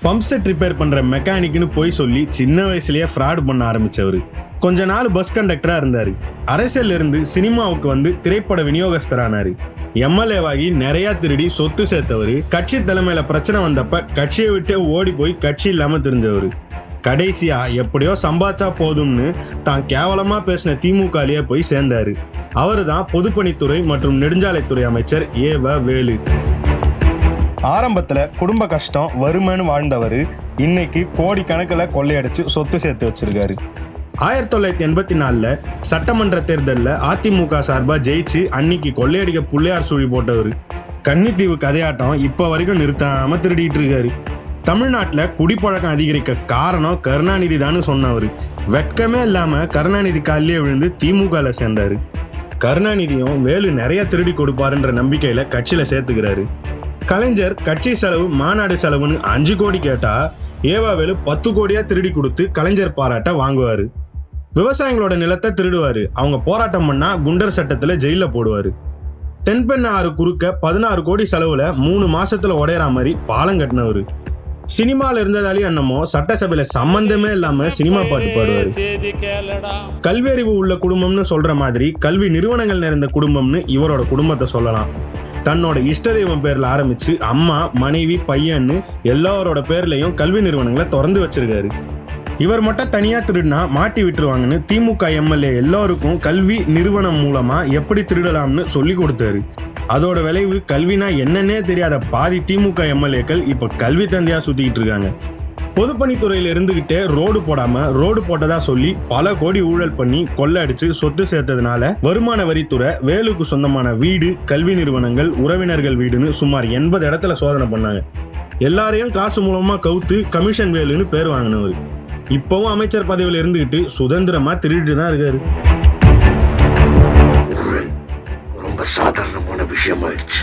Pump set repair பண்ற மெக்கானிக்னு போய் சொல்லி சின்ன வயசுலயே ஃப்ராட் பண்ண ஆரம்பிச்சவரு. கொஞ்ச நாள் பஸ் கண்டக்டரா இருந்தாரு. அரசியல்ல இருந்து சினிமாவுக்கு வந்து திரைப்பட விநியோகஸ்தரானாரு. எம்எல்ஏவாகி நிறைய திருடி சொத்து சேர்த்தவரு. கட்சி தலைமையில பிரச்சனை வந்தப்ப கட்சியை விட்டு ஓடி போய் கட்சி இல்லாம தெரிஞ்சவரு. கடைசியா எப்படியோ சம்பாதிச்சா போதும்னு தான் கேவலமா பேசின திமுகலயே போய் சேர்ந்தாரு. அவரு தான் பொதுப்பணித்துறை மற்றும் நெடுஞ்சாலைத்துறை அமைச்சர் ஏவ வேலு. ஆரம்பத்துல குடும்ப கஷ்டம் வறுமைன்னு வாழ்ந்தவர் இன்னைக்கு கோடி கணக்கில் கொள்ளையடிச்சு சொத்து சேர்த்து வச்சிருக்காரு. 1984 சட்டமன்ற தேர்தலில் அதிமுக சார்பா ஜெயிச்சு அன்னைக்கு கொள்ளையடிக்க புள்ளையார் சுழி போட்டவர். கன்னித்தீவு கதையாட்டம் இப்ப வரைக்கும் நிறுத்தாம திருடிட்டு இருக்காரு. தமிழ்நாட்டில் குடிப்பழக்கம் அதிகரிக்க காரணம் கருணாநிதி தான் சொன்னவர். வெட்கமே இல்லாம கருணாநிதி காலிலே விழுந்து திமுகல சேர்ந்தாரு. கருணாநிதியும் வேலு நிறைய திருடி கொடுப்பாருன்ற நம்பிக்கையில கட்சியில சேர்த்துக்கிறாரு. கலைஞர் கட்சி செலவு மாநாடு செலவுன்னு 5 கோடி கேட்டா ஏவா வேலு 10 கோடியா திருடி கொடுத்து கலைஞர் பாராட்ட வாங்குவாரு. விவசாயிகளோட நிலத்தை திருடுவாரு. அவங்க போராட்டம் பண்ணா குண்டர் சட்டத்துல ஜெயில போடுவாரு. தென்பெண்ண ஆறு குறுக்க 16 கோடி செலவுல 3 மாசத்துல உடையற மாதிரி பாலம் கட்டினவரு. சினிமால இருந்ததாலேயே என்னமோ சட்டசபையில சம்பந்தமே இல்லாம சினிமா பாட்டு பாடுவாரு. கல்வி அறிவு உள்ள குடும்பம்னு சொல்ற மாதிரி கல்வி நிறுவனங்கள் நிறைந்த குடும்பம்னு இவரோட குடும்பத்தை சொல்லலாம். தன்னோட இஷ்ட தெய்வம் பேர்ல ஆரம்பிச்சு அம்மா, மனைவி, பையன்னு எல்லாரோட பேர்லயும் கல்வி நிறுவனங்களை திறந்து வச்சிருக்காரு. இவர் மட்டும் தனியா திருடினா மாட்டி விட்டுருவாங்கன்னு திமுக எம்எல்ஏ எல்லாருக்கும் கல்வி நிறுவனம் மூலமா எப்படி திருடலாம்னு சொல்லி கொடுத்தாரு. அதோட விளைவு கல்வினா என்னன்னே தெரியாத பாதி திமுக எம்எல்ஏக்கள் இப்ப கல்வி தந்தையா சுத்திக்கிட்டு இருக்காங்க. பொதுப்பணித்துறையில இருந்துகிட்டே ரோடு போடாம ரோடு போட்டதா சொல்லி பல கோடி ஊழல் பண்ணி கொள்ளை அடிச்சு சொத்து சேர்த்ததுனால வருமான வரித்துறை வேலுக்கு சொந்தமான வீடு, கல்வி நிறுவனங்கள், உறவினர்கள் வீடுன்னு சுமார் 80 இடத்துல சோதனை பண்ணாங்க. எல்லாரையும் காசு மூலமா கவுத்து கமிஷன் வேலுன்னு பேர் வாங்கினவர். இப்பவும் அமைச்சர் பதவியில இருந்துகிட்டு சுதந்திரமா திருடிட்டு தான் இருக்காரு. ரொம்ப சாதாரணமான விஷயம் ஆயிடுச்சு.